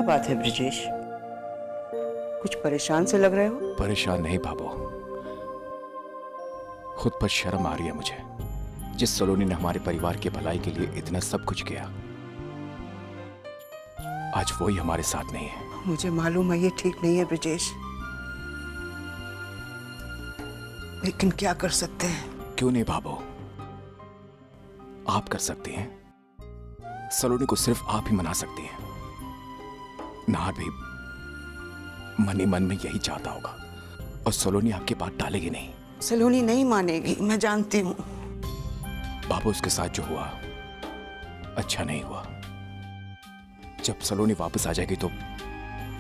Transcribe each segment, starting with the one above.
बात है ब्रिजेश, कुछ परेशान से लग रहे हो? परेशान नहीं बाबू, खुद पर शर्म आ रही है मुझे। जिस सलोनी ने हमारे परिवार के भलाई के लिए इतना सब कुछ किया, आज वही हमारे साथ नहीं है। मुझे मालूम है ये ठीक नहीं है ब्रिजेश, लेकिन क्या कर सकते हैं? क्यों नहीं बाबू, आप कर सकती हैं। सलोनी को सिर्फ आप ही मना सकती हैं। नाहर भी मन ही मन में यही चाहता होगा, और सलोनी आपकी बात टालेगी नहीं। सलोनी नहीं मानेगी, मैं जानती हूँ। बाबू, उसके साथ जो हुआ अच्छा नहीं हुआ। जब सलोनी वापस आ जाएगी तो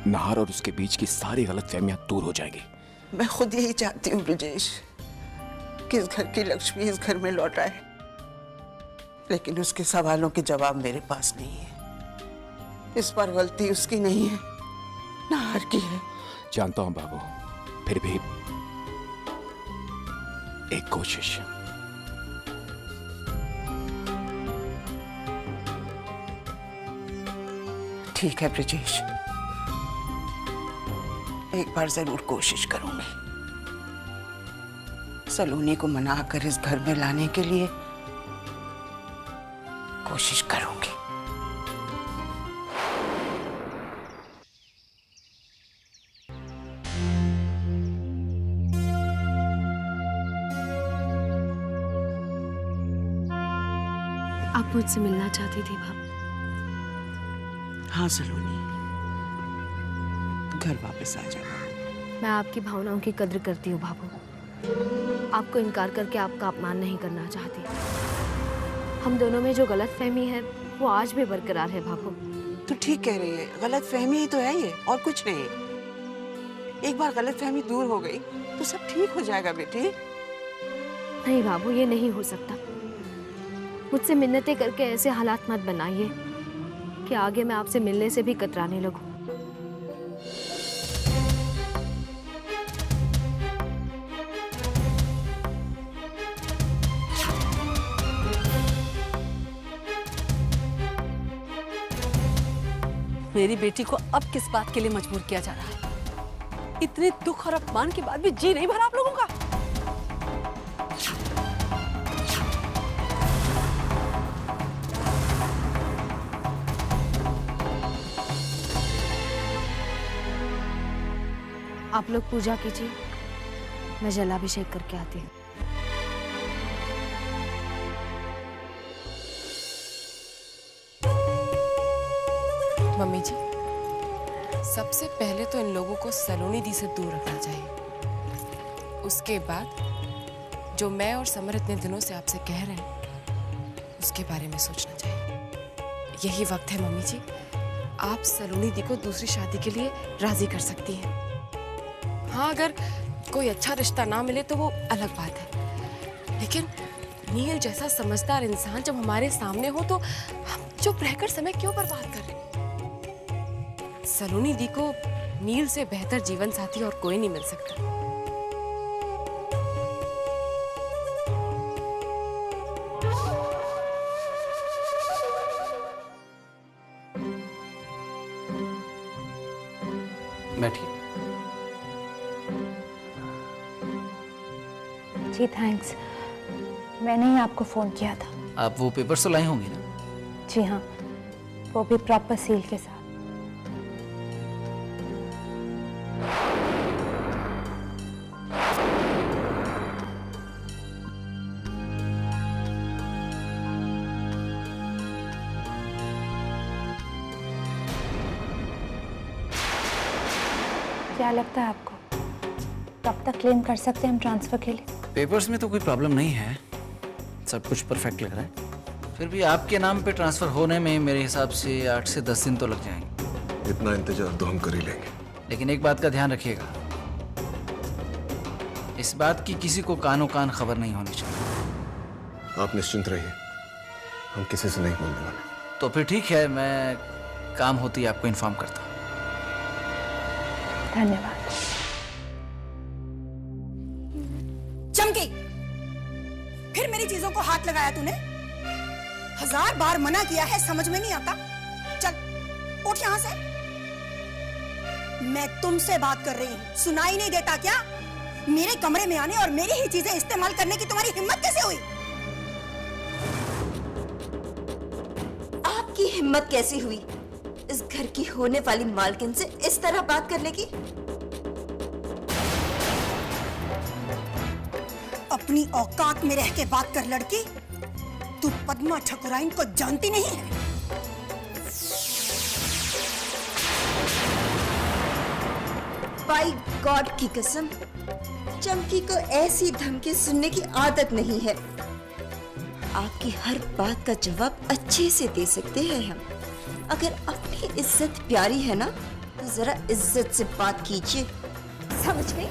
नाहर और उसके बीच की सारी गलतफहमियां दूर हो जाएगी। मैं खुद यही चाहती हूँ ब्रिजेश कि इस घर की लक्ष्मी इस घर में लौट आए, लेकिन उसके सवालों के जवाब मेरे पास नहीं है। इस पर गलती उसकी नहीं है, नाहर की है। जानता हूं बाबू, फिर भी एक कोशिश। ठीक है ब्रिजेश, एक बार जरूर कोशिश करूंगी। सलोनी को मनाकर इस घर में लाने के लिए कोशिश करूंगी। आप मुझसे मिलना चाहती थी भाभी? हाँ सलोनी, घर वापस आ जाओ। मैं आपकी भावनाओं की कद्र करती हूँ बाबू। आपको इनकार करके आपका अपमान नहीं करना चाहती। हम दोनों में जो गलतफहमी है वो आज भी बरकरार है बाबू। तो ठीक कह रही है, गलतफहमी ही तो है ये, और कुछ नहीं। एक बार गलतफहमी दूर हो गई तो सब ठीक हो जाएगा बेटी। नहीं बाबू, ये नहीं हो सकता। मुझसे मिन्नतें करके ऐसे हालात मत बनाइए कि आगे मैं आपसे मिलने से भी कतराने लगूं। मेरी बेटी को अब किस बात के लिए मजबूर किया जा रहा है? इतने दुख और अपमान के बाद भी जी नहीं भरा आप लोगों का? आप लोग पूजा कीजिए, मैं जलाभिषेक करके आती हूँ। मम्मी जी, सबसे पहले तो इन लोगों को सलोनी दी से दूर रखना चाहिए। उसके बाद जो मैं और समर इतने दिनों से आपसे कह रहे हैं उसके बारे में सोचना चाहिए। यही वक्त है मम्मी जी, आप सलोनी दी को दूसरी शादी के लिए राजी कर सकती हैं। हाँ, अगर कोई अच्छा रिश्ता ना मिले तो वो अलग बात है, लेकिन नील जैसा समझदार इंसान जब हमारे सामने हो तो हम चुप रहकर समय क्यों बर्बाद कर रहे हैं? सलोनी दी को नील से बेहतर जीवन साथी और कोई नहीं मिल सकता। बैठिए। जी थैंक्स, मैंने ही आपको फ़ोन किया था। आप वो पेपर्स तो लाई होंगी ना? जी हाँ, वो भी प्रॉपर सील के साथ। क्या लगता है आपको कब तक क्लेम कर सकते हैं हम ट्रांसफर के लिए? पेपर्स में तो कोई प्रॉब्लम नहीं है, सब कुछ परफेक्ट लग रहा है। फिर भी आपके नाम पे ट्रांसफर होने में मेरे हिसाब से 8 से 10 दिन तो लग जाएंगे। इतना इंतजार तो हम कर ही लेंगे, लेकिन एक बात का ध्यान रखिएगा, इस बात की किसी को कानो कान खबर नहीं होनी चाहिए। आप निश्चिंत रहिए, हम किसी से नहीं बोलने वाले। तो फिर ठीक है, मैं काम होती ही आपको इन्फॉर्म करता हूँ। धन्यवाद। चमकी, फिर मेरी चीजों को हाथ लगाया तूने? 1000 बार मना किया है, समझ में नहीं आता? चल उठ यहां से। मैं तुमसे बात कर रही हूँ, सुनाई नहीं देता क्या? मेरे कमरे में आने और मेरी ही चीजें इस्तेमाल करने की तुम्हारी हिम्मत कैसे हुई? आपकी हिम्मत कैसी हुई इस घर की होने वाली मालकिन से इस तरह बात करने की? अपनी औकात में रह के बात कर लड़की। तू पद्मा ठकुराइन को जानती नहीं है? बाय गॉड की कसम, चमकी को ऐसी धमकी सुनने की आदत नहीं है। आपकी हर बात का जवाब अच्छे से दे सकते हैं हम। अगर अपनी इज्जत प्यारी है ना, तो जरा इज्जत से बात कीजिए, समझ गए?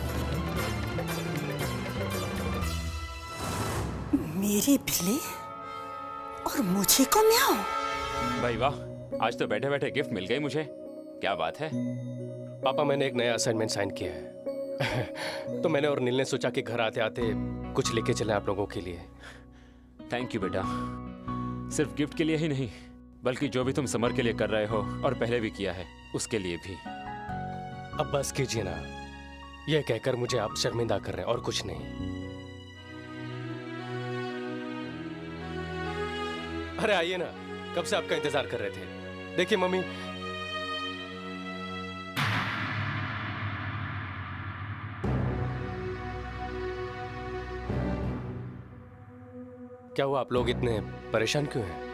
मेरी बिल्ली और मुझे को म्याऊं। भाई वाह, आज तो बैठे बैठे गिफ्ट मिल गई मुझे। क्या बात है? पापा, मैंने एक नया असाइनमेंट साइन किया है। तो मैंने और नील ने सोचा कि घर आते आते कुछ लेके चलें आप लोगों के लिए। थैंक यू बेटा। सिर्फ गिफ्ट के लिए ही नहीं, बल्कि जो भी तुम समर के लिए कर रहे हो और पहले भी किया है, उसके लिए भी। अब बस कीजिए ना, यह कहकर मुझे आप शर्मिंदा कर रहे हैं और कुछ नहीं। अरे आइए ना, कब से आपका इंतजार कर रहे थे। देखिए मम्मी, क्या हुआ, आप लोग इतने परेशान क्यों हैं?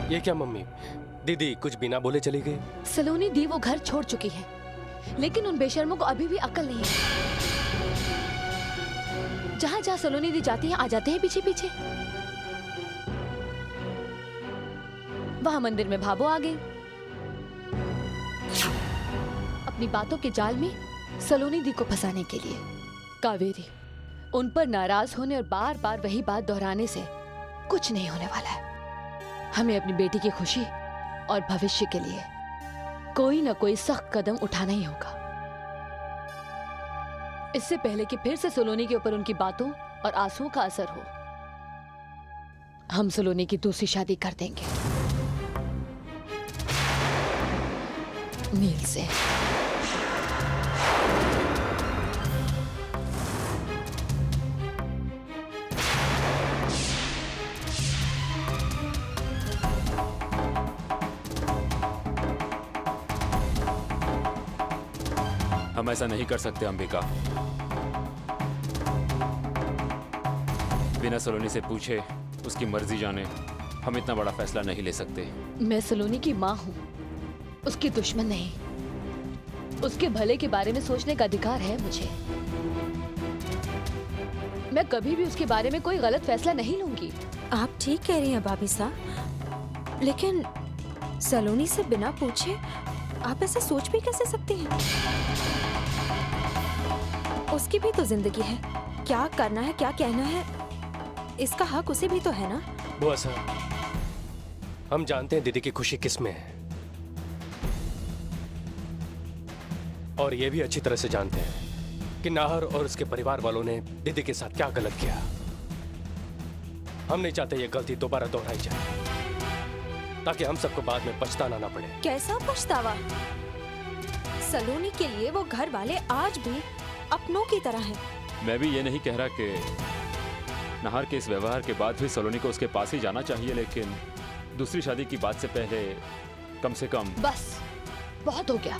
ये क्या मम्मी, दीदी कुछ बिना बोले चली गई? सलोनी दी वो घर छोड़ चुकी है, लेकिन उन बेशर्मों को अभी भी अक्ल नहीं है। जहाँ जहाँ सलोनी दी जाती है, आ जाते हैं पीछे पीछे। वहां मंदिर में भाभो आ गई, अपनी बातों के जाल में सलोनी दी को फंसाने के लिए। कावेरी, उन पर नाराज होने और बार बार वही बात दोहराने से कुछ नहीं होने वाला है। हमें अपनी बेटी की खुशी और भविष्य के लिए कोई ना कोई सख्त कदम उठाना ही होगा, इससे पहले कि फिर से सलोनी के ऊपर उनकी बातों और आंसुओं का असर हो। हम सलोनी की दूसरी शादी कर देंगे नील से। हम ऐसा नहीं कर सकते अंबिका। बिना सलोनी से पूछे, उसकी मर्जी जाने, हम इतना बड़ा फैसला नहीं ले सकते। मैं सलोनी की माँ हूँ, उसकी दुश्मन नहीं। उसके भले के बारे में सोचने का अधिकार है मुझे। मैं कभी भी उसके बारे में कोई गलत फैसला नहीं लूंगी। आप ठीक कह रही हैं भाभी साहब, लेकिन सलोनी से बिना पूछे आप ऐसा सोच भी कैसे सकती हैं? उसकी भी तो जिंदगी है, क्या करना है क्या कहना है, इसका हक उसे भी तो है ना। बुआ साहब, हम जानते हैं दीदी की खुशी किस में है, और ये भी अच्छी तरह से जानते हैं कि नाहर और उसके परिवार वालों ने दीदी के साथ क्या गलत किया। हम नहीं चाहते ये गलती दोबारा दोहराई जाए, ताकि हम सबको बाद में पछताना ना पड़े। कैसा पछतावा? सलोनी के लिए वो घर वाले आज भी अपनों की तरह हैं। मैं भी ये नहीं कह रहा कि नाहर के इस व्यवहार के बाद भी सलोनी को उसके पास ही जाना चाहिए, लेकिन दूसरी शादी की बात से पहले कम से कम। बस बहुत हो गया,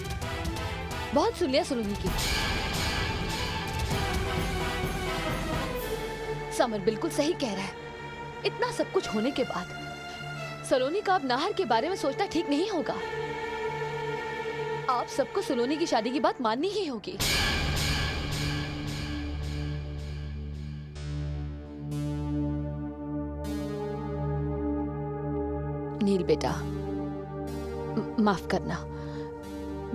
बहुत सुन लिया सलोनी की। समर बिल्कुल सही कह रहा है। इतना सब कुछ होने के बाद सलोनी का अब नाहर के बारे में सोचना ठीक नहीं होगा। आप सबको सलोनी की शादी की बात माननी ही होगी। नील बेटा, माफ करना,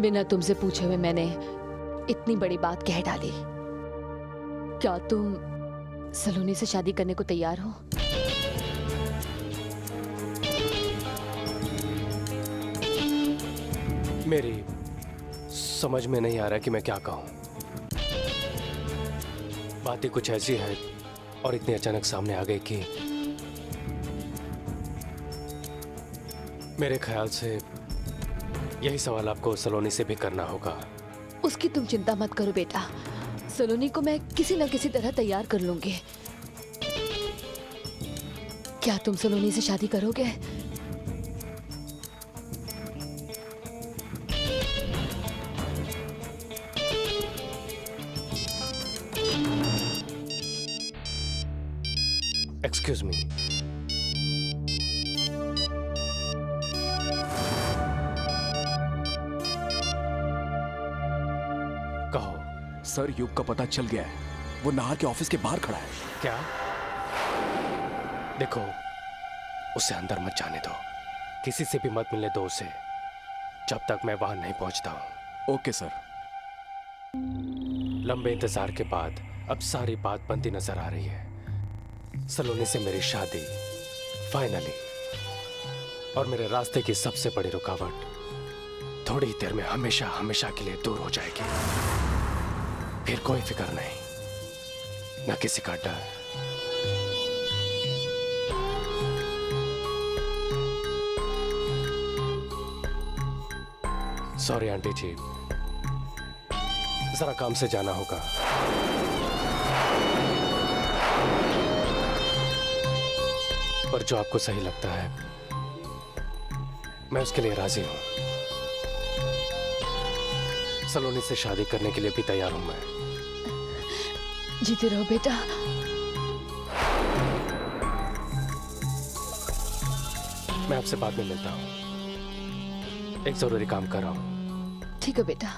बिना तुमसे पूछे हुए मैंने इतनी बड़ी बात कह डाली। क्या तुम सलोनी से शादी करने को तैयार हो? मेरी समझ में नहीं आ रहा कि मैं क्या कहूं। बात ही कुछ ऐसी है और इतनी अचानक सामने आ गई कि मेरे ख्याल से यही सवाल आपको सलोनी से भी करना होगा। उसकी तुम चिंता मत करो बेटा, सलोनी को मैं किसी न किसी तरह तैयार कर लूंगी। क्या तुम सलोनी से शादी करोगे? Excuse me. कहो। सर, युग का पता चल गया है। वो नाहर के ऑफिस के बाहर खड़ा है। क्या? देखो, उसे अंदर मत जाने दो, किसी से भी मत मिलने दो उसे, जब तक मैं वहां नहीं पहुंचता हूं। Okay sir. लंबे इंतजार के बाद अब सारी बात बनती नजर आ रही है। सलोनी से मेरी शादी फाइनली, और मेरे रास्ते की सबसे बड़ी रुकावट थोड़ी ही देर में हमेशा हमेशा के लिए दूर हो जाएगी। फिर कोई फिक्र नहीं, न किसी का डर। सॉरी आंटी जी, जरा काम से जाना होगा। पर जो आपको सही लगता है मैं उसके लिए राजी हूं। सलोनी से शादी करने के लिए भी तैयार हूं मैं। जीते रहो बेटा। मैं आपसे बाद में मिलता हूं, एक जरूरी काम कर रहा हूं। ठीक है बेटा।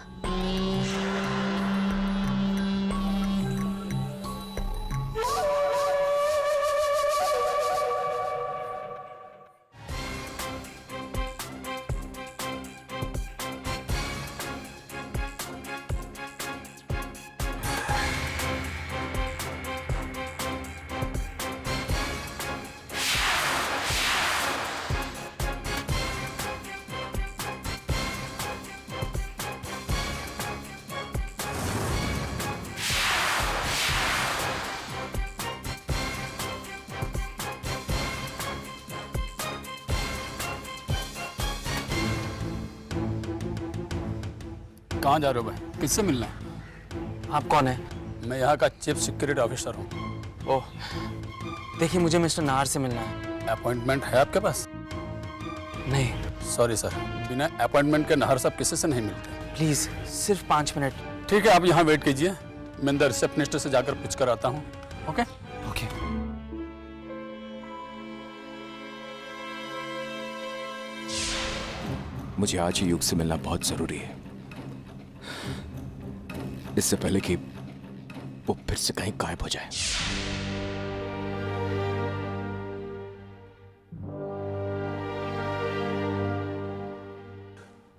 कहाँ जा रहे हो भाई? किससे मिलना है? आप कौन है? मैं यहाँ का चीफ सिक्योरिटी ऑफिसर हूँ। ओह, देखिए मुझे मिस्टर नाहर से मिलना है। अपॉइंटमेंट है आपके पास? नहीं। सॉरी सर, बिना अपॉइंटमेंट के नाहर साहब किसी से नहीं मिलते। प्लीज सिर्फ 5 मिनट। ठीक है, आप यहाँ वेट कीजिए, मैं अंदर रिसेप्शनिस्ट से जाकर पूछ कर आता हूँ। Okay okay. मुझे आज ही युग से मिलना बहुत जरूरी है, इससे पहले कि वो फिर से कहीं गायब हो जाए।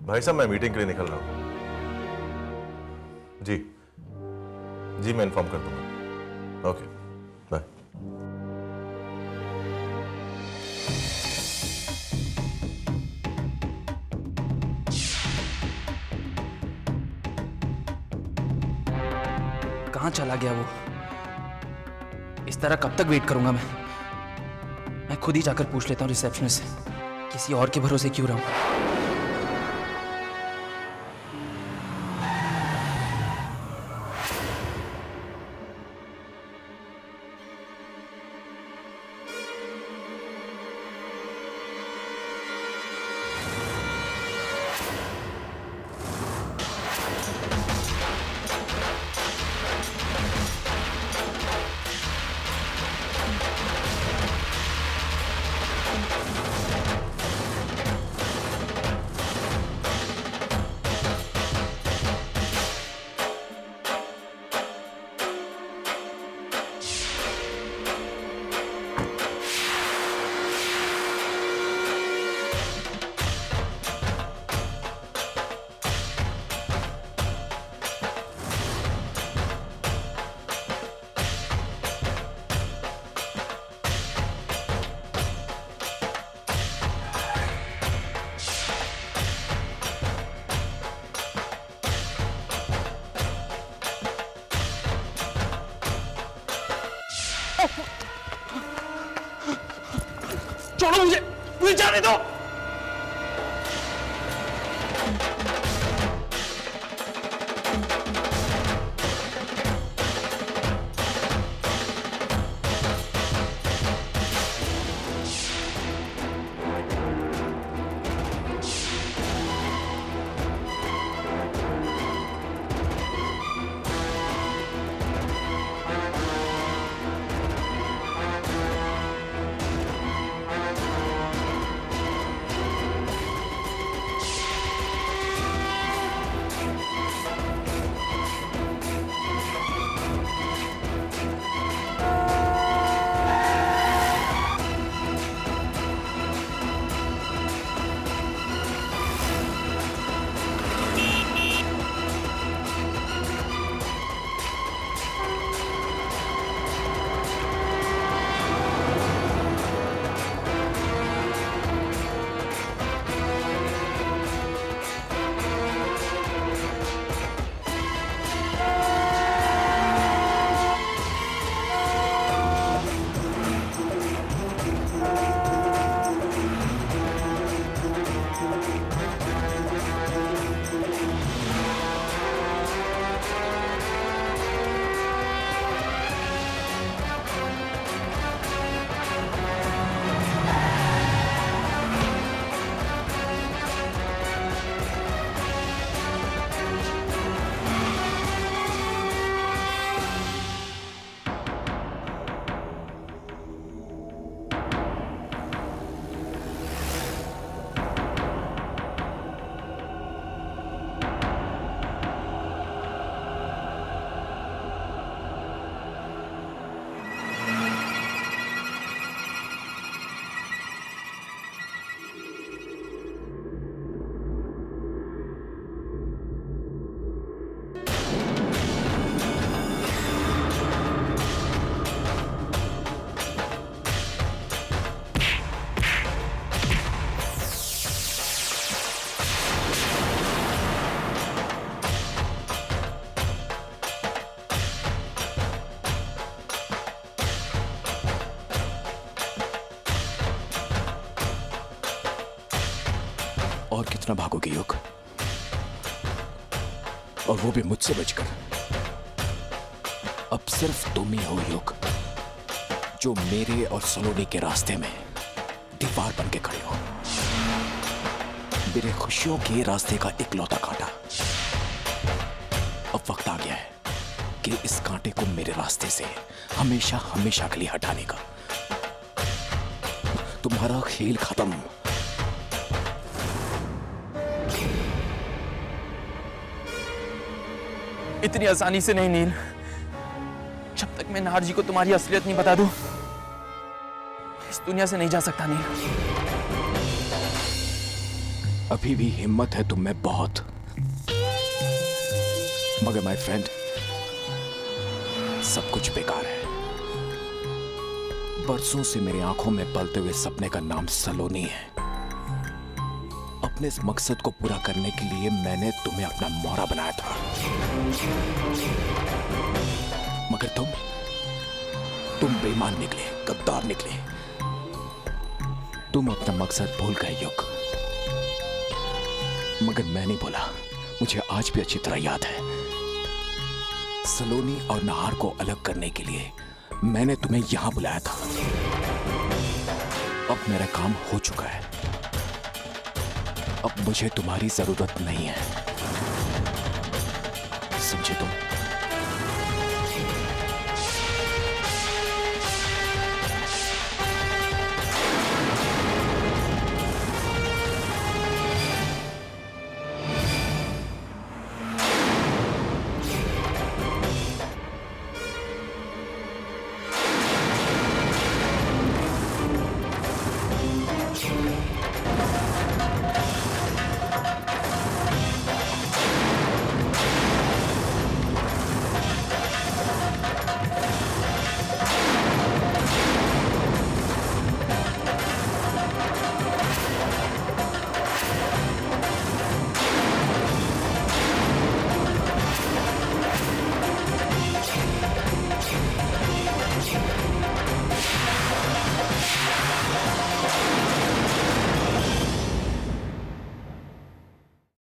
भाई साहब, मैं मीटिंग के लिए निकल रहा हूं। जी मैं इन्फॉर्म कर दूंगा। Okay bye. कहाँ चला गया वो? इस तरह कब तक वेट करूंगा मैं खुद ही जाकर पूछ लेता हूँ रिसेप्शनिस्ट से, किसी और के भरोसे क्यों रहूं। छोड़ो मुझे, मुझे जाने दो। और कितना भागोगे युग, और वो भी मुझसे बचकर। अब सिर्फ तुम ही हो युग जो मेरे और सलोनी के रास्ते में दीवार बन के खड़े हो, मेरे खुशियों के रास्ते का इकलौता कांटा। अब वक्त आ गया है कि इस कांटे को मेरे रास्ते से हमेशा हमेशा के लिए हटाने का। तुम्हारा खेल खत्म। इतनी आसानी से नहीं नील। जब तक मैं नाहर जी को तुम्हारी असलियत नहीं बता दूं, इस दुनिया से नहीं जा सकता नील। अभी भी हिम्मत है तुम में बहुत, मगर माय फ्रेंड सब कुछ बेकार है। बरसों से मेरी आंखों में पलते हुए सपने का नाम सलोनी है। अपने इस मकसद को पूरा करने के लिए मैंने तुम्हें अपना मोहरा बनाया था, मगर तुम बेईमान निकले, गद्दार निकले। तुम अपना मकसद भूल गए युग, मगर मैं नहीं भूला। मुझे आज भी अच्छी तरह याद है, सलोनी और नाहर को अलग करने के लिए मैंने तुम्हें यहां बुलाया था। अब मेरा काम हो चुका है, अब मुझे तुम्हारी जरूरत नहीं है, समझे तुम?